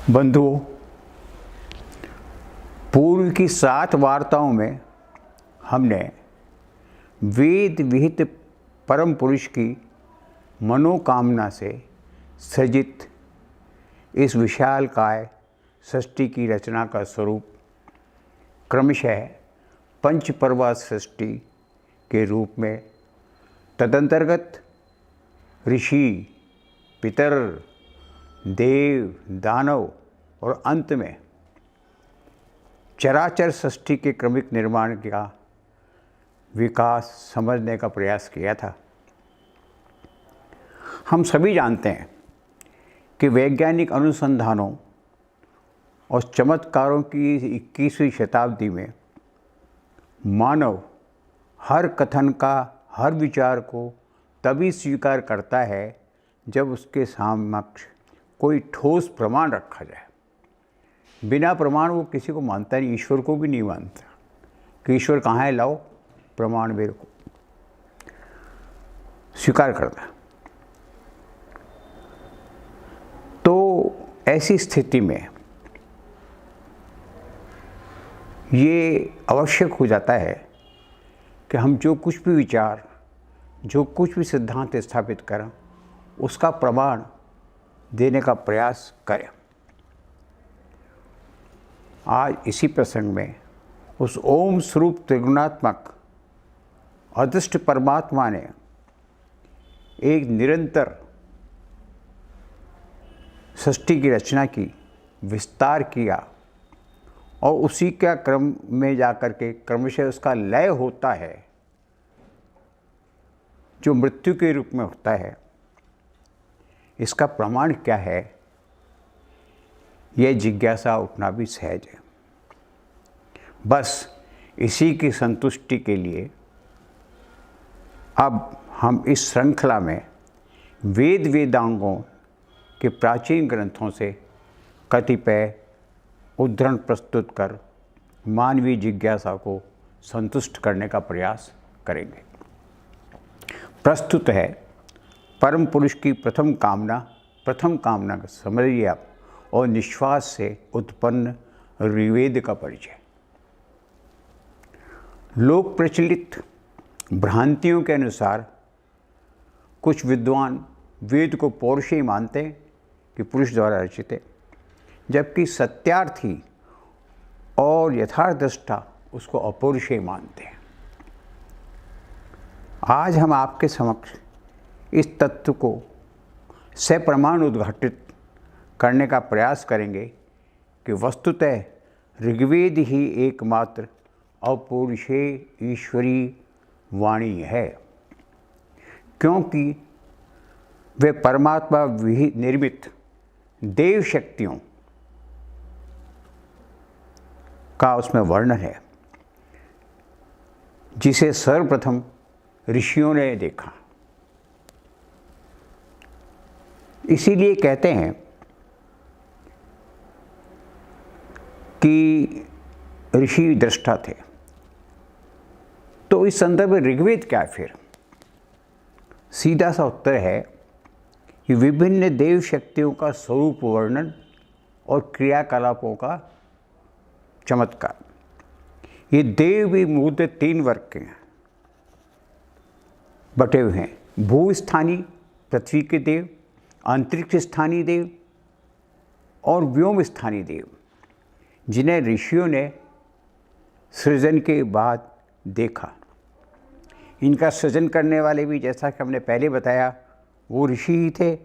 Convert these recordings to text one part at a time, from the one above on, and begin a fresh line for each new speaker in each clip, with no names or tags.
बंधुओं, पूर्व की 7 वार्ताओं में हमने वेद विहित परम पुरुष की मनोकामना से सृजित इस विशालकाय सृष्टि की रचना का स्वरूप क्रमशः पंचपर्वा सृष्टि के रूप में, तदंतर्गत ऋषि, पितर, देव, दानव और अंत में चराचर सृष्टि के क्रमिक निर्माण का विकास समझने का प्रयास किया था। हम सभी जानते हैं कि वैज्ञानिक अनुसंधानों और चमत्कारों की 21वीं शताब्दी में मानव हर कथन का, हर विचार को तभी स्वीकार करता है जब उसके समक्ष कोई ठोस प्रमाण रखा जाए। बिना प्रमाण वो किसी को मानता नहीं, ईश्वर को भी नहीं मानता कि ईश्वर कहाँ है, लाओ प्रमाण मेरे को, स्वीकार करता। तो ऐसी स्थिति में ये आवश्यक हो जाता है कि हम जो कुछ भी विचार, जो कुछ भी सिद्धांत स्थापित करें, उसका प्रमाण देने का प्रयास करें। आज इसी प्रसंग में उस ओम स्वरूप त्रिगुणात्मक अदृष्ट परमात्मा ने एक निरंतर सृष्टि की रचना की, विस्तार किया और उसी का क्रम में जाकर के क्रमशः उसका लय होता है, जो मृत्यु के रूप में होता है। इसका प्रमाण क्या है, यह जिज्ञासा उठना भी सहज है। बस इसी की संतुष्टि के लिए अब हम इस श्रृंखला में वेद वेदांगों के प्राचीन ग्रंथों से कतिपय उद्धरण प्रस्तुत कर मानवीय जिज्ञासा को संतुष्ट करने का प्रयास करेंगे। प्रस्तुत है परम पुरुष की प्रथम कामना का समझिए आप, और निश्वास से उत्पन्न ऋग्वेद का परिचय। लोक प्रचलित भ्रांतियों के अनुसार कुछ विद्वान वेद को पौरुषेय मानते हैं कि पुरुष द्वारा रचित है, जबकि सत्यार्थी और यथार्थदृष्टा उसको अपौरुषेय मानते हैं। आज हम आपके समक्ष इस तत्व को सप्रमाण उद्घाटित करने का प्रयास करेंगे कि वस्तुतः ऋग्वेद ही एकमात्र अपौरुषेय ईश्वरी वाणी है, क्योंकि वे परमात्मा निर्मित देव शक्तियों का उसमें वर्णन है, जिसे सर्वप्रथम ऋषियों ने देखा। इसीलिए कहते हैं कि ऋषि दृष्टा थे। तो इस संदर्भ में ऋग्वेद क्या है फिर? सीधा सा उत्तर है कि विभिन्न देव शक्तियों का स्वरूप वर्णन और क्रियाकलापों का चमत्कार। ये देव भी मूलतः 3 वर्ग के हैं, बटे हुए हैं। भूस्थानी पृथ्वी के देव, अंतरिक्ष स्थानीय देव और व्योम स्थानीय देव, जिन्हें ऋषियों ने सृजन के बाद देखा। इनका सृजन करने वाले भी, जैसा कि हमने पहले बताया, वो ऋषि ही थे,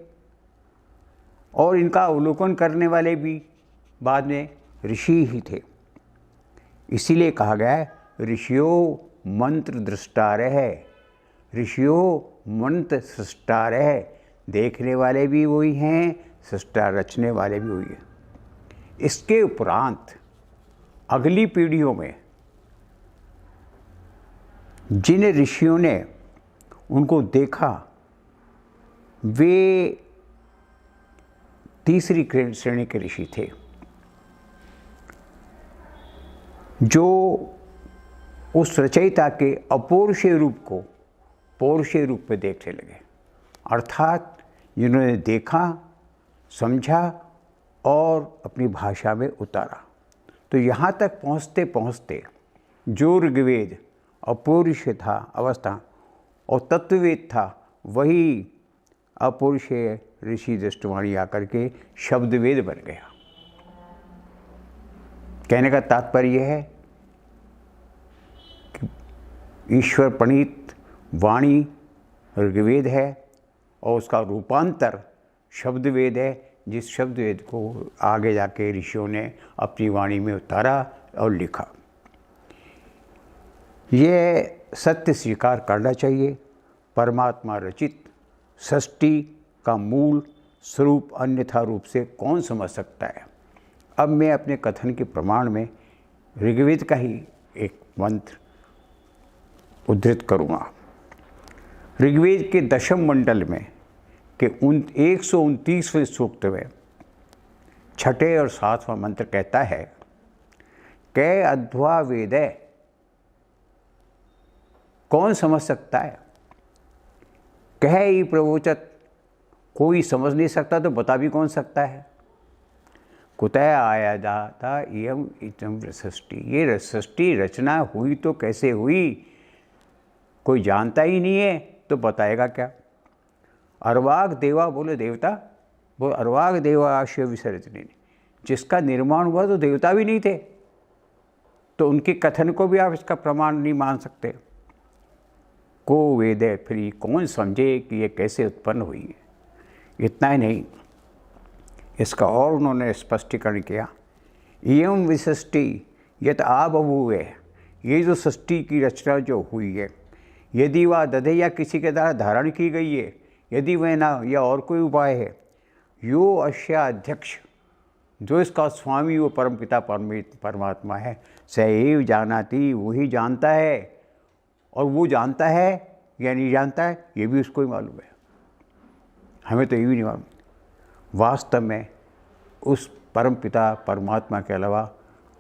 और इनका अवलोकन करने वाले भी बाद में ऋषि ही थे। इसीलिए कहा गया है ऋषियों मंत्र दृष्टारः, ऋषियों मंत्र सृष्टारः। देखने वाले भी वही हैं, सृष्टा रचने वाले भी वही हैं। इसके उपरांत अगली पीढ़ियों में जिन ऋषियों ने उनको देखा, वे तीसरी श्रेणी के ऋषि थे, जो उस रचयिता के अपौरुषेय रूप को पौरुषेय रूप में देखने लगे। अर्थात जिन्होंने देखा समझा और अपनी भाषा में उतारा। तो यहाँ तक पहुँचते पहुँचते जो ऋग्वेद अपौरुषेय था अवस्था और तत्ववेद था, वही अपौरुषेय ऋषि दृष्टवाणी आकर के शब्दवेद बन गया। कहने का तात्पर्य है कि ईश्वर प्रणीत वाणी ऋग्वेद है और उसका रूपांतर शब्दवेद है, जिस शब्दवेद को आगे जाके ऋषियों ने अपनी वाणी में उतारा और लिखा। यह सत्य स्वीकार करना चाहिए। परमात्मा रचित सृष्टि का मूल स्वरूप अन्यथा रूप से कौन समझ सकता है। अब मैं अपने कथन के प्रमाण में ऋग्वेद का ही एक मंत्र उद्धृत करूँगा। ऋग्वेद के दशम मंडल में के 129वें सूक्त में छठे और सातवां मंत्र कहता है, कै अध्वा वेदे, कौन समझ सकता है। कह ही प्रवोचत, कोई समझ नहीं सकता तो बता भी कौन सकता है। कुतः आया जाता एवं इतम सृष्टि, ये सृष्टि रचना हुई तो कैसे हुई, कोई जानता ही नहीं है तो बताएगा क्या। अर्वाग देवा, बोले देवता, वो अर्वाग देवा आशय विसर्जनी, जिसका निर्माण हुआ तो देवता भी नहीं थे, तो उनके कथन को भी आप इसका प्रमाण नहीं मान सकते। को वेदे, फिर कौन समझे कि ये कैसे उत्पन्न हुई है। इतना ही नहीं, इसका और उन्होंने स्पष्टीकरण किया, एवं विसृष्टि यत आबभूव है, ये जो सृष्टि की रचना जो हुई है, यदि वह दधे या किसी के द्वारा धारण की गई है, यदि वह ना या और कोई उपाय है, यो अश्या अध्यक्ष, जो इसका स्वामी वो परमपिता परमात्मा है, सैव जानाति, वही जानता है। और वो जानता है या नहीं जानता है, ये भी उसको ही मालूम है, हमें तो ये भी नहीं मालूम। वास्तव में उस परमपिता परमात्मा के अलावा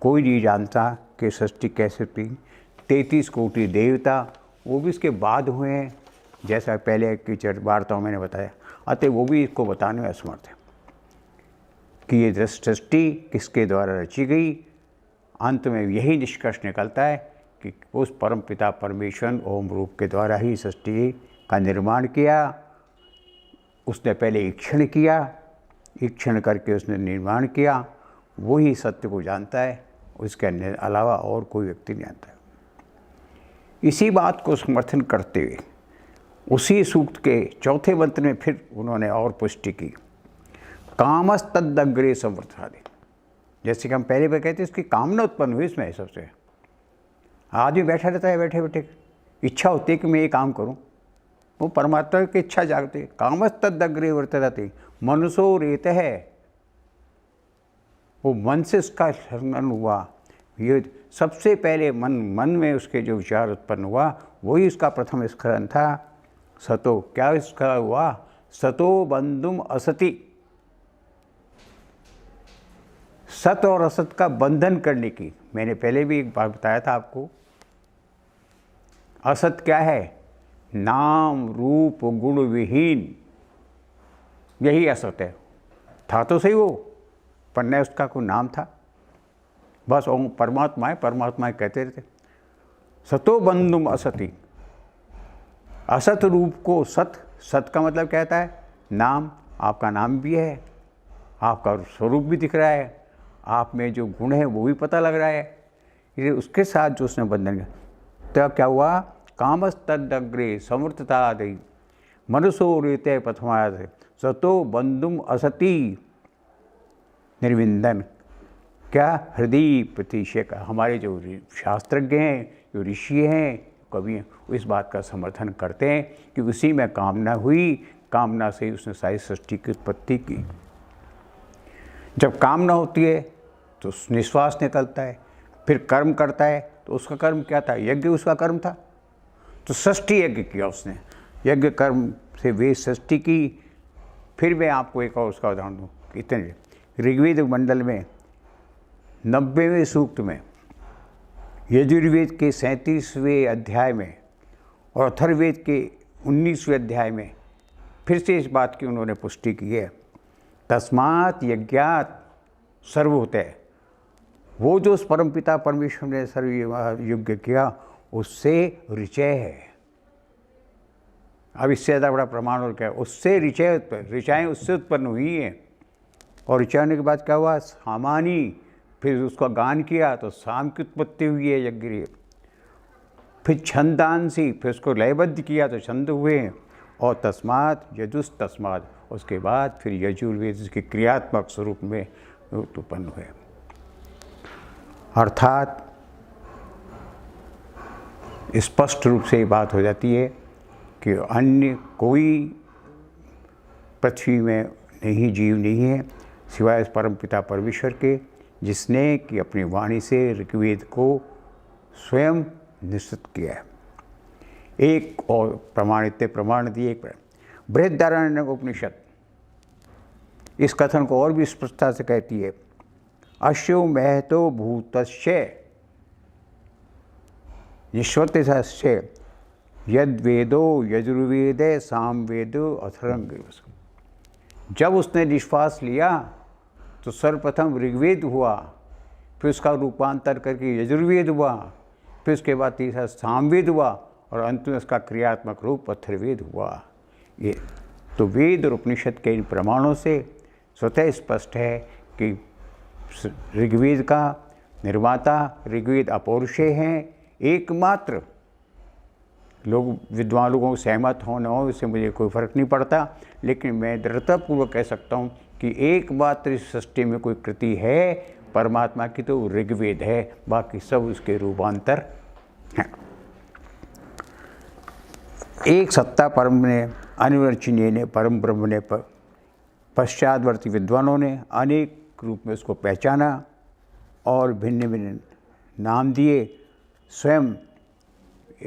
कोई नहीं जानता कि सृष्टि कैसे हुई। 33 कोटि देवता, वो भी इसके बाद हुए हैं, जैसा पहले की वार्ताओं मैंने बताया। अतः वो भी इसको बताने में असमर्थ है कि ये सृष्टि किसके द्वारा रची गई। अंत में यही निष्कर्ष निकलता है कि उस परमपिता परमेश्वर ओम रूप के द्वारा ही सृष्टि का निर्माण किया। उसने पहले ईक्षण किया, ईक्षण करके उसने निर्माण किया, वही सत्य को जानता है, उसके अलावा और कोई व्यक्ति नहीं जानता है। इसी बात को समर्थन करते हुए उसी सूक्त के चौथे मंत्र में फिर उन्होंने और पुष्टि की, कामस्तदग्रे संवर्धादे। जैसे कि हम पहले भी कहते इसकी कामना उत्पन्न हुई इसमें सबसे। आदमी बैठा रहता है, बैठे बैठे इच्छा होती है कि मैं ये काम करूं, वो परमात्मा की इच्छा जागती है। कामस्तदग्रे वर्तते, मनुष्यो रेत है, वो मन से उसका स्मरण हुआ। ये सबसे पहले मन में उसके जो विचार उत्पन्न हुआ, वही उसका प्रथम स्खलन था। सतो, क्या इसका हुआ, सतो बंधुम असति, सत और असत का बंधन करने की। मैंने पहले भी एक बार बताया था आपको, असत क्या है, नाम रूप गुण विहीन, यही असत है। था तो सही वो, पर न उसका कोई नाम था, बस ओम परमात्मा है, परमात्मा कहते रहते। सतो बंधुम असति, असत रूप को सत, सत का मतलब कहता है नाम, आपका नाम भी है, आपका स्वरूप भी दिख रहा है, आप में जो गुण है वो भी पता लग रहा है, ये उसके साथ जो उसने बंधन किया। तो क्या हुआ, कामस्तदग्रे समर्थतादि मनुष्यो रेते प्रथमाद सतो बंधुम असति निर्विंदन। क्या, हृदय प्रतिशय का, हमारे जो शास्त्रज्ञ हैं, जो ऋषि हैं, कवि हैं, इस बात का समर्थन करते हैं कि उसी में कामना हुई, कामना से ही उसने सारी सृष्टि की उत्पत्ति की। जब कामना होती है तो निश्वास निकलता है, फिर कर्म करता है, तो उसका कर्म क्या था, यज्ञ उसका कर्म था। तो सृष्टि यज्ञ किया उसने, यज्ञ कर्म से वे सृष्टि की। फिर मैं आपको एक और उसका उदाहरण दूँ, इतने ऋग्वेद मंडल में 90वें सूक्त में, यजुर्वेद के 37वें अध्याय में और अथर्ववेद के 19वें अध्याय में फिर से इस बात की उन्होंने पुष्टि की है। तस्मात् यज्ञात् सर्वभूतः, वो जो उस परमपिता परमेश्वर ने सर्व यज्ञ किया उससे ऋचय है। अब इससे ज़्यादा बड़ा प्रमाण और क्या है? उससे ऋचाएँ उससे उत्पन्न हुई हैं। और ऋचा होने के बाद क्या हुआ? सामानी, फिर उसका गान किया तो साम की उत्पत्ति हुई है यज्ञ। फिर छंदांसी, फिर उसको लयबद्ध किया तो छंद हुए हैं। और तस्मात् यजुस् तस्मात्, उसके बाद फिर यजुर्वेद के क्रियात्मक स्वरूप में उत्पन्न हुए। अर्थात स्पष्ट रूप से ये बात हो जाती है कि अन्य कोई पृथ्वी में नहीं जीव नहीं है सिवाय परमपिता परमेश्वर के, जिसने कि अपनी वाणी से ऋग्वेद को स्वयं निश्चित किया है। एक और प्रमाण दिए। बृहदारण्यक उपनिषद इस कथन को और भी स्पष्टता से कहती है, अश्यो महतो भूतस्य निश्वतस्य यद्वेदो यजुर्वेदे सामवेदो अथर्वण। जब उसने निश्वास लिया तो सर्वप्रथम ऋग्वेद हुआ, फिर उसका रूपांतर करके यजुर्वेद हुआ, फिर उसके बाद तीसरा सामवेद हुआ और अंत में उसका क्रियात्मक रूप अथर्ववेद हुआ। ये तो वेद और उपनिषद के इन प्रमाणों से स्वतः स्पष्ट है कि ऋग्वेद का निर्माता ऋग्वेद अपौरुषेय हैं। एकमात्र लोग विद्वान लोगों को सहमत हो न हो इससे मुझे कोई फर्क नहीं पड़ता, लेकिन मैं दृढ़तापूर्वक कह सकता हूँ कि एकमात्र इस सृष्टि में कोई कृति है परमात्मा की तो ऋग्वेद है, बाकी सब उसके रूपांतर हैं। एक सत्ता परम ने अनिर्वचनीय ने परम ब्रह्म ने पश्चातवर्ती विद्वानों ने अनेक रूप में उसको पहचाना और भिन्न भिन्न नाम दिए। स्वयं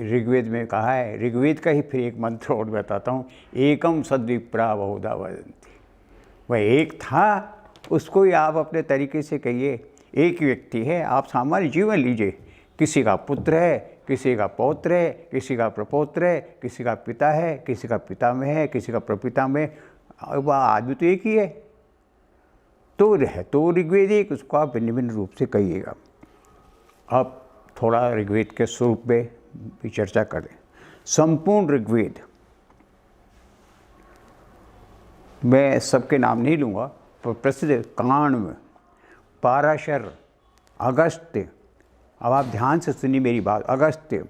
ऋग्वेद में कहा है, ऋग्वेद का ही फिर एक मंत्र और बताता हूँ, एकम सद्विप्रा बहुधा वदन्ति। वह एक था, उसको ही आप अपने तरीके से कहिए। एक व्यक्ति है, आप सामान्य जीवन लीजिए, किसी का पुत्र है, किसी का पौत्र है, किसी का प्रपौत्र है, किसी का पिता है, किसी का पिता में है, किसी का प्रपिता में, वह आदमी तो एक ही है। तो ऋग्वेद एक, उसको आप भिन्न भिन्न रूप से कहिएगा। अब थोड़ा ऋग्वेद के स्वरूप में भी चर्चा करें। संपूर्ण ऋग्वेद, मैं सबके नाम नहीं लूँगा, पर प्रसिद्ध काण्व, पाराशर, अगस्त्य, अब आप ध्यान से सुनिए मेरी बात, अगस्त्य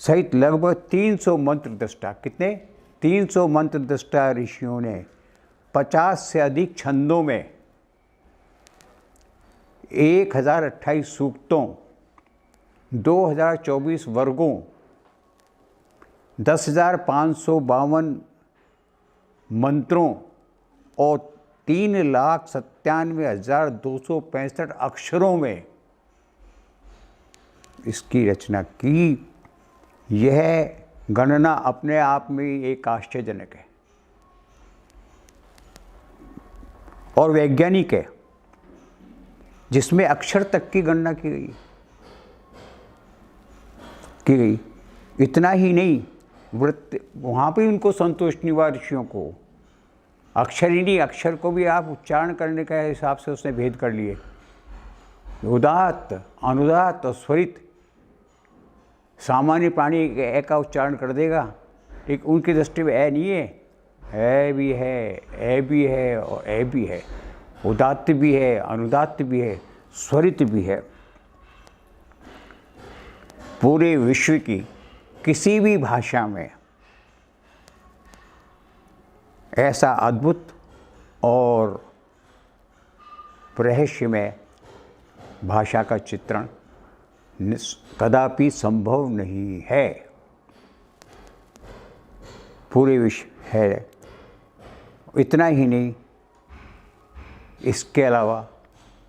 सहित लगभग 300 मंत्र दृष्टा, कितने 300 मंत्र दृष्टा ऋषियों ने 50 से अधिक छंदों में 1028 सूक्तों, 2024 वर्गों, 10,552 मंत्रों और 3,97,265 अक्षरों में इसकी रचना की। यह गणना अपने आप में एक आश्चर्यजनक है और वैज्ञानिक है, जिसमें अक्षर तक की गणना की गई। इतना ही नहीं, वृत्त वहाँ पे उनको संतोष नहीं हुआ ऋषियों को। अक्षर ही नहीं, अक्षर को भी आप उच्चारण करने के हिसाब से उसने भेद कर लिए। उदात्त, अनुदात्त और स्वरित। सामान्य प्राणी ए का उच्चारण कर देगा, एक उनकी दृष्टि में ए नहीं है भी है, ए भी है और ए भी है, उदात्त भी है, अनुदात्त भी है, स्वरित भी है। पूरे विश्व की किसी भी भाषा में ऐसा अद्भुत और रहस्यमय भाषा का चित्रण कदापि संभव नहीं है। पूरे विश्व है। इतना ही नहीं, इसके अलावा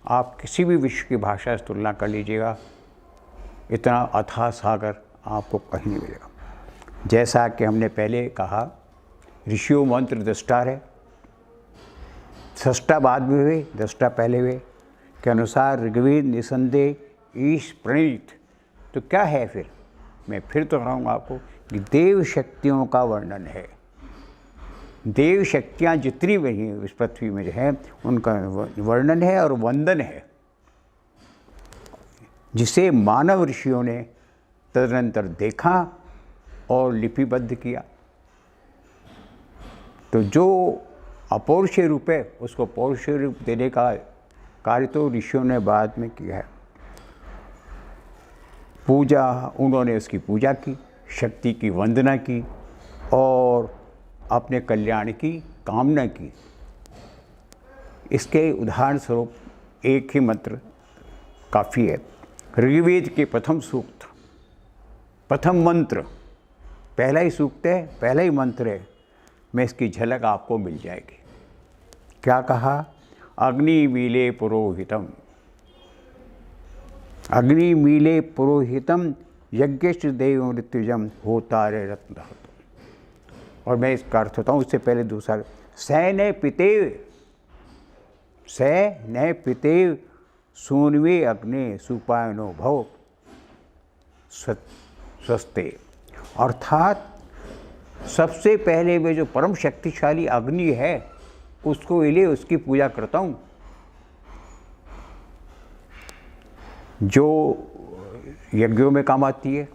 आप किसी भी विश्व की भाषा से तुलना कर लीजिएगा, इतना अथाह सागर आपको कहीं नहीं मिलेगा। जैसा कि हमने पहले कहा, ऋषियों मंत्र दृष्टा है, सृष्टा बाद में हुए, दृष्टा पहले हुए के अनुसार ऋग्वेद निसंदेह ईश प्रणीत। तो क्या है फिर? मैं फिर तो कहूँगा आपको कि देव शक्तियों का वर्णन है। देव शक्तियाँ जितनी भी हैं इस पृथ्वी में जो है उनका वर्णन है और वंदन है, जिसे मानव ऋषियों ने तदनंतर देखा और लिपिबद्ध किया। तो जो अपौरुषेय रूप है उसको पौरुषेय रूप देने का कार्य तो ऋषियों ने बाद में किया है। पूजा, उन्होंने उसकी पूजा की, शक्ति की वंदना की और अपने कल्याण की कामना की। इसके उदाहरण स्वरूप एक ही मंत्र काफ़ी है। ऋग्वेद के प्रथम सूक्त, प्रथम मंत्र, पहला ही सूक्त है, पहला ही मंत्र है, में इसकी झलक आपको मिल जाएगी। क्या कहा? अग्निमीले पुरोहितम, अग्निमीले पुरोहितम यज्ञश्च देव मृत्युजम होतारे रत्न। और मैं इसका अर्थ होता हूँ, उससे पहले दूसरा, स न पितेव, स न पितेव सूनवे अग्नि सुपायनो भव स्वस्ते। अर्थात सबसे पहले वे जो परम शक्तिशाली अग्नि है उसको लिए उसकी पूजा करता हूँ, जो यज्ञों में काम आती है,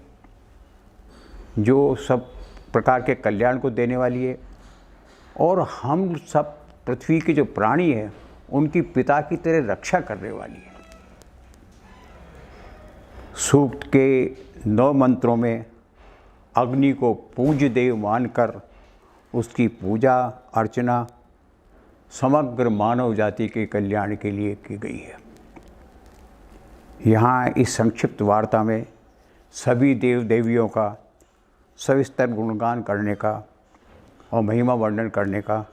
जो सब प्रकार के कल्याण को देने वाली है, और हम सब पृथ्वी के जो प्राणी हैं उनकी पिता की तरह रक्षा करने वाली है। सूक्त के 9 मंत्रों में अग्नि को पूज्य देव मानकर उसकी पूजा अर्चना समग्र मानव जाति के कल्याण के लिए की गई है। यहाँ इस संक्षिप्त वार्ता में सभी देव देवियों का सविस्तर गुणगान करने का और महिमा वर्णन करने का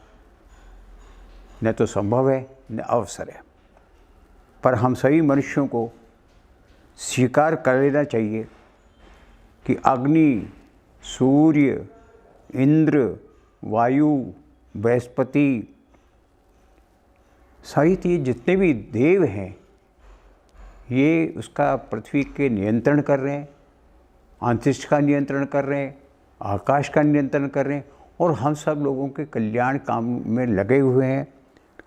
न तो संभव है न अवसर है, पर हम सभी मनुष्यों को स्वीकार कर लेना चाहिए कि अग्नि, सूर्य, इंद्र, वायु, बृहस्पति, सारी चीज़ जितने भी देव हैं ये उसका पृथ्वी के नियंत्रण कर रहे हैं, अंतरिक्ष का नियंत्रण कर रहे हैं, आकाश का नियंत्रण कर रहे हैं, और हम सब लोगों के कल्याण काम में लगे हुए हैं,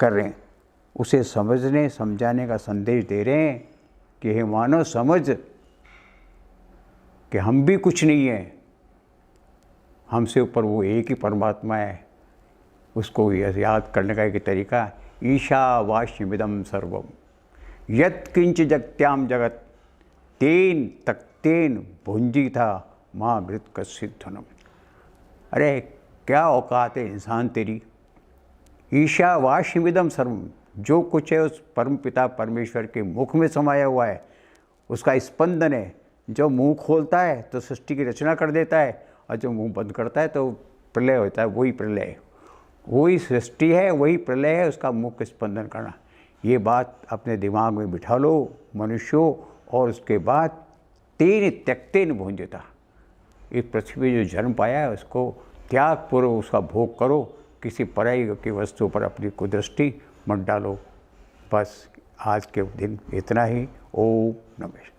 कर रहे हैं। उसे समझने समझाने का संदेश दे रहे हैं कि हे मानव, समझ कि हम भी कुछ नहीं है, हमसे ऊपर वो एक ही परमात्मा है। उसको याद करने का एक तरीका, ईशावास्यमिदं सर्वम यत् किंच जगत्याम जगत तेन तक्तेन भुंजीथा माँ घृत कश्चित् धनम। अरे क्या औकात है इंसान तेरी। ईशावास्यमिदं सर्वम, जो कुछ है उस परम पिता परमेश्वर के मुख में समाया हुआ है, उसका स्पंदन है। जो मुंह खोलता है तो सृष्टि की रचना कर देता है, और जो मुंह बंद करता है तो प्रलय होता है। वही प्रलय है, वही सृष्टि है, वही प्रलय है, उसका मुख्य स्पंदन करना। ये बात अपने दिमाग में बिठा लो मनुष्यों, और उसके बाद तेन त्यक्तेन भुंजता, इस पृथ्वी जो जन्म पाया है उसको त्यागपूर्वक उसका भोग करो, किसी पराई की वस्तु पर अपनी कुदृष्टि मत डालो। बस आज के दिन इतना ही। ओम नमः।